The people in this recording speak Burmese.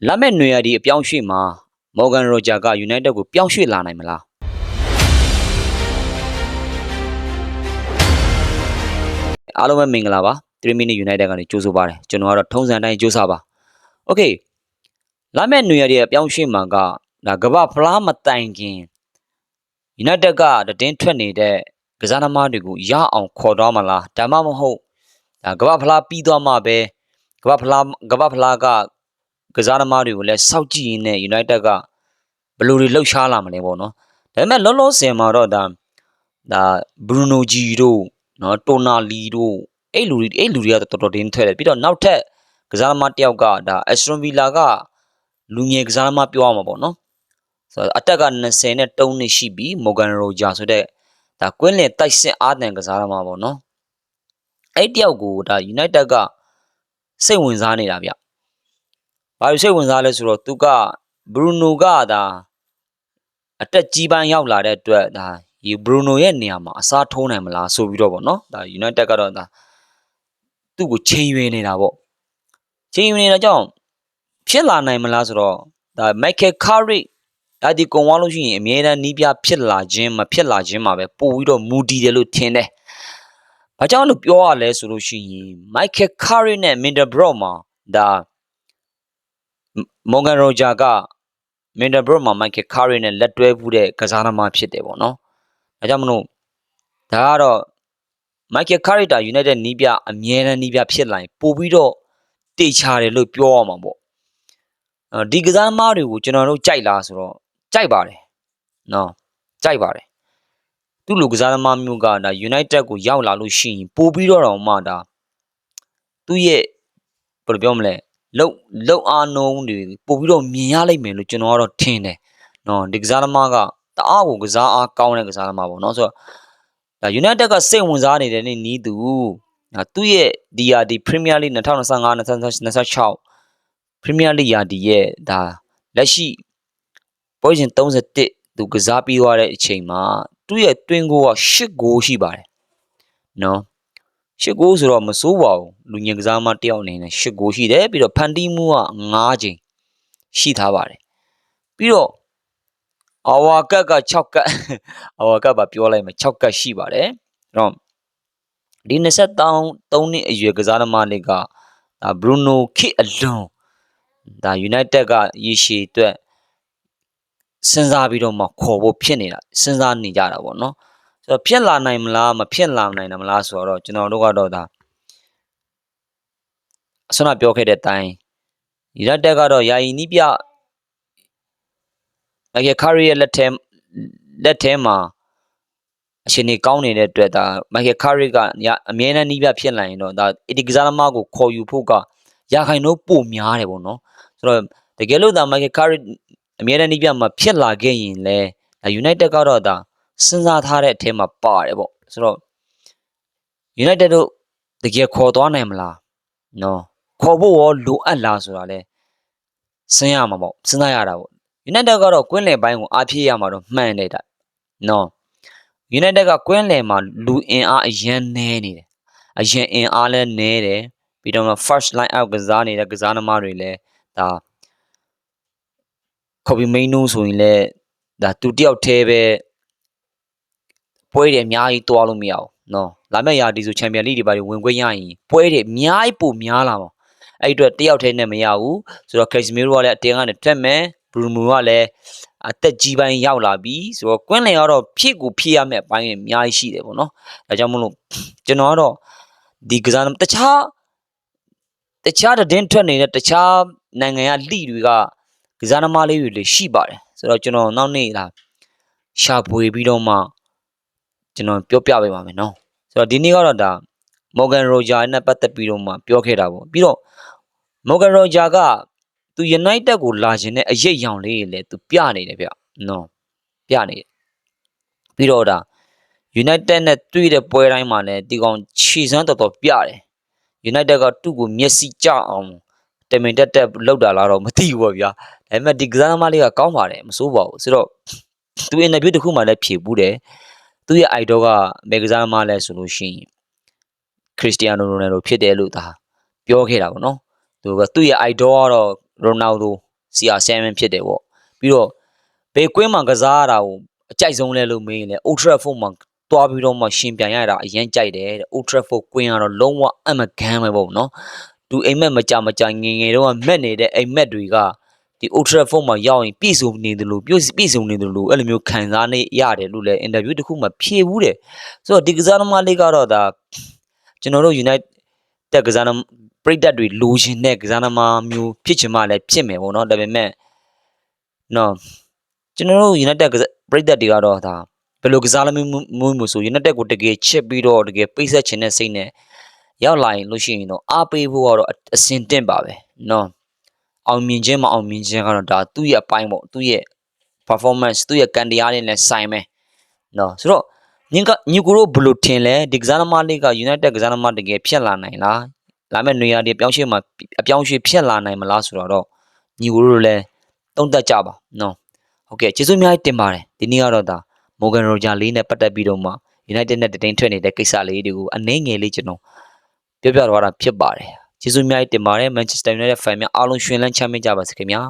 လာမယ့်နွေရာသီအပြောင်းရွှေ့မှာမော်ဂန်ရိုဂျာက United ကိုပြောင်းရွှေ့လာနိုင်မလားအားလုံးပဲမင်္ဂလာပါ3 minute United ကနေကြိုးဆိုပါတယ်ကျွန်တော်ကတော့ထုံးစံတိုင်းကြိုးစားပါ Okay လာမယ့်နွေရာသီအပြောင်းရွှေ့မှာကဒါကမ္ဘာဖလားမတိုင်ခင် United ကတင်းထွက်နေတဲ့ကစားသမားတွေကိုရအောင်ခေါ်တော့မလားဒါမှမဟုတ်ဒါကမ္ဘာဖလားပြီးသွားမှပဲကမ္ဘာဖလားကကစားသမားတွေကိုလည်းစောက်ကြည့်ရင်းနဲ့ United ကဘယ်လိုတွေလှုပ်ရှားလာမလဲပေါ့နော်ဒါပေမဲ့လောလောဆယ်မှာတော့ဒါ Bruno G တို့နော် Tonali တို့အဲ့လူတွေကတော်တော်တင်းထွက်တယ်ပြီးတော့နောက်ထပ်ကစားသမားတယောက်ကဒါ Aston Villa ကလူငယ်ကစားသမားပြောရမှာပေါ့နော်ဆိုတော့အတက်က23နှစ်ရှိပြီ Morgan Roger ဆိုတဲ့ဒါကွင်းလင်တိုက်စစ်အားတန်ကစားသမားပေါ့နော်အဲ့တယောက်ကိုဒါ United ကစိတ်ဝင်စားနေတာဗျဘာလို့စိတ်ဝင်စားလဲဆိုတော့သူက Bruno ကဒါအတက်ကြီးပိုင်းရောက်လာတဲ့အတွက်ဒါဒီ Bruno ရဲ့နေရာမှာအစားထိုးနိုင်မလားဆိုပြီးတော့ပေါ့နော်ဒါ United ကတော့ဒါသူ့ကိုချိန်ရွေးနေတာပေါ့ချိန်ရွေးနေတာကြောင့်ဖြစ်လာနိုင်မလားဆိုတော့ဒါ Michael Carrick ဒါဒီကုံသွားလို့ရှိရင်အမြဲတမ်းနီးပြဖြစ်လာခြင်းမဖြစ်လာခြင်းမှာပဲပို့ပြီးတော့မူတည်တယ်လို့ထင်တယ်။ဘာကြောင့်လို့ပြောရလဲဆိုလို့ရှိရင် Michael Carrick နဲ့ Middlesbrough မှာဒါ Morgan Roger က Middlesbrough မှာ Michael Carrick နဲ့လက်တွဲမှုတဲ့ကစားသမားဖြစ်တယ်ပေါ့နော်။ဒါကြောင့်မလို့ဒါကတော့ Michael Carrick တာ United နီးပြအမြဲတမ်းနီးပြဖြစ်လာရင်ပို့ပြီးတော့တေချာတယ်လို့ပြောရမှာပေါ့။ဒီကစားသမားတွေကိုကျွန်တော်တို့ကြိုက်လားဆိုတော့ကြိုက်ပါတယ်နော်ကြိုက်ပါတယ်သူ့လူကစားသမားမျိုးကဒါ United ကိုရောက်လာလို့ရှိရင်ပို့ပြီးတော့မှဒါသူ့ရဲ့ဘယ်လိုပြောမလဲလုံအားနှုံးတွေပို့ပြီးတော့မြင်ရလိမ့်မယ်လို့ကျွန်တော်ကတော့ထင်တယ်နော်ဒီကစားသမားကတအားကိုကစားအားကောင်းတဲ့ကစားသမားပေါ့နော်ဆိုတော့ဒါ United ကစိတ်ဝင်စားနေတဲ့နေ့နီးသူသူ့ရဲ့ဒီ Premier League 2025-2026 Premier League ရာဒီရဲ့ဒါလက်ရှိပွဲစဉ်31သူကစားပြီးသွားတဲ့အချိန်မှာသူ့ရဲ့တွင်းကိုက8ဂိုးရှိပါတယ်နော်8ဂိုးဆိုတော့မစိုးပါဘူးလူငယ်ကစားမတယောက်အနေနဲ့8ဂိုးရှိတယ်ပြီးတော့ဖန်တီးမှုက9ချိန်ရှိထားပါတယ်ပြီးတော့အဝါကတ်က6ကတ်အဝါကတ်ပါပြောလိုက်မယ်6ကတ်ရှိပါတယ်အဲ့တော့ဒီ23နှစ်အရွယ်ကစားသမားတွေကဒါ Bruno ခေအလွန်ဒါ United ကရေရှည်အတွက်စဉ်းစားပြီးတော့မှခေါ်ဖို့ဖြစ်နေတာစဉ်းစားနေကြတာပေါ့နော်ဆိုတော့ဖြစ်လာနိုင်မလားမဖြစ်လာနိုင်မလားဆိုတော့ကျွန်တော်တို့ကတော့ဒါအစနပြောခဲ့တဲ့အတိုင်း United ကတော့ယာယီနီးပြMichael Carrick ရဲ့လက်ထဲမှာအရှင်နေကောင်းနေတဲ့အတွက်ဒါ Michael Carrick ကအမြဲတမ်းနီးပြဖြစ်လာရင်တော့ဒါဒီကစားသမားကိုခေါ်ယူဖို့ကရာခိုင်နှုန်းပိုများတယ်ပေါ့နော်ဆိုတော့တကယ်လို့ဒါ Michael Carrick အမြဲတမ်းနီးပြမှာဖြစ်လာခဲ့ရင်လဲ United ကတော့ဒါစဉ်းစားထားတဲ့အထဲမှာပါတယ်ပေါ့ဆိုတော့ United တို့တကယ်ခေါ်သွားနိုင်မလားနော်ခေါ်ဖို့ရောလိုအပ်လားဆိုတာလဲစဉ်းရမှာပေါ့စဉ်းစားရတာပေါ့ United ကတော့ကွင်းလယ်ပိုင်းကိုအားဖြည့်ရမှာတော့မှန်တယ်တာနော် United ကကွင်းလယ်မှာလူအင်အားအရင်နဲနေတယ်အရင်အင်အားလဲနဲတယ်ပြီးတော့မှ first line out ကစားနေတဲ့ကစားသမားတွေလဲဒါKobe Mainoo ဆိုရင်လဲဒါသူတယောက်တည်းပဲပွဲတွေအများကြီးတွားလို့မရဘူးနော်လာမယ့်ရာဒီဆိုချန်ပီယံလိတွေပါဝင်ခွင့်ရရင်ပွဲတွေအများကြီးပိုများလာမှာအဲ့အတွက်တယောက်တည်းနဲ့မရဘူးဆိုတော့ Casemiro ကလည်းအတင်းကနေထွက်မယ် Bruno ကလည်းအသက်ကြီးပိုင်းရောက်လာပြီဆိုတော့ကွင်းလင်ကတော့ဖြည့်ရမယ့်အပိုင်းတွေအများကြီးရှိတယ်ပေါ့နော်ဒါကြောင့်မလို့ကျွန်တော်ကတော့ဒီကစားတခြားတင်းထွက်နေတဲ့တခြားနိုင်ငံကလိတွေကကစားသမားလေးတွေလည်းရှိပါတယ်ဆိုတော့ကျွန်တော်နောက်နေ့လာရှာဖွေပြီးတော့မှကျွန်တော်ပြောပြပေးပါမယ်နော်ဆိုတော့ဒီနေ့ကတော့ဒါ Morgan Roger နဲ့ပတ်သက်ပြီးတော့မှပြောခဲ့တာပေါ့ပြီးတော့ Morgan Roger ကသူ United ကိုလာခြင်းနဲ့အရေးရောင်လေးတွေလည်းသူပြနေတယ်ဗျနော်ပြနေတယ်ပြီးတော့ဒါ United နဲ့တွေ့တဲ့ပွဲတိုင်းမှာလည်းဒီကောင်ခြေစမ်းတော်ပြတယ် United ကသူ့ကိုမျက်စိကျအောင်တမင်တက်လောက်တာလားတော့မသိဘူးပေါ့ဗျာဒါပေမဲ့ဒီကစားသမားလေးကကောင်းပါတယ်မစိုးပါဘူးဆိုတော့သူ interview တစ်ခုမှလည်းဖြေဘူးတယ်သူ့ရဲ့ idol ကဘယ်ကစားသမားလဲဆိုလို့ရှိရင် Cristiano Ronaldo ဖြစ်တယ်လို့ဒါပြောခဲ့တာပေါ့နော်သူရဲ့ idol ကတော့ Ronaldo CR7 ဖြစ်တယ်ပေါ့ပြီးတော့ဘယ်ကွင်းမှာကစားရတာကိုအကြိုက်ဆုံးလဲလို့မေးရင်လဲ Old Trafford မှာတွားပြီးတော့မှရှင်ပြန်ရတာအရင်ကြိုက်တယ်တဲ့ Old Trafford ကွင်းကတော့လုံးဝအမကန်းပဲပေါ့နော်သူအိမ်မက်မကြငငယ်တော့မက်နေတဲ့အိမ်မက်တွေကဒီ Old Trafford မှာရောက်ရင်ပြည့်စုံနေတယ်လို့ပြည့်စုံနေတယ်လို့အဲ့လိုမျိုးခံစားနေရတယ်လို့လည်း interview တစ်ခုမှာဖြေဘူးတယ်ဆိုတော့ဒီကစားသမားလေးကတော့ဒါကျွန်တော်တို့ United ကစားသမားပရိသတ်တွေလိုချင်တဲ့ကစားသမားမျိုးဖြစ်ချင်မှလည်းဖြစ်မယ်ပေါ့နော်ဒါပေမဲ့နော်ကျွန်တော်တို့ United ပရိသတ်တွေကတော့ဒါဘယ်လိုကစားသမားမျိုးဆို United ကိုတကယ်ချစ်ပြီးတော့တကယ်ပိတ်ဆက်ချင်တဲ့စိတ်နဲ့ရောက်လာရင်လို့ရှိရင်တော့အားပေးဖို့ကတော့အစင်တင့်ပါပဲနော်အောင်မြင်ခြင်းမအောင်မြင်ခြင်းကတော့ဒါသူ့ရဲ့အပိုင်းပေါ့သူ့ရဲ့ performance သူ့ရဲ့ကန်တရားတွေနဲ့ဆိုင်မယ်နော်ဆိုတော့ညီကိုတို့ဘယ်လိုထင်လဲဒီကစားသမားလေးက United ကစားသမားတကယ်ဖြစ်လာနိုင်လားလာမယ့်နေရာတွေအပြောင်းရွှေ့မှာအပြောင်းရွှေ့ဖြစ်လာနိုင်မလားဆိုတော့ညီကိုတို့လည်းတုံးသက်ကြပါနော်ဟုတ်ကဲ့ကျေးဇူးအများကြီးတင်ပါတယ်ဒီနေ့ကတော့ဒါ Morgan Roger လေးနဲ့ပတ်သက်ပြီးတော့မှ United နဲ့တင်းထွက်နေတဲ့ကိစ္စလေးတွေကိုအနည်းငယ်လေးကျွန်တော်ပြောပြတော့တာဖြစ်ပါတယ်ကျေးဇူးအများကြီးတင်ပါတယ် Manchester United fan များအားလုံးရှင်လန်းချမ်းမြေ့ကြပါစေခင်ဗျာ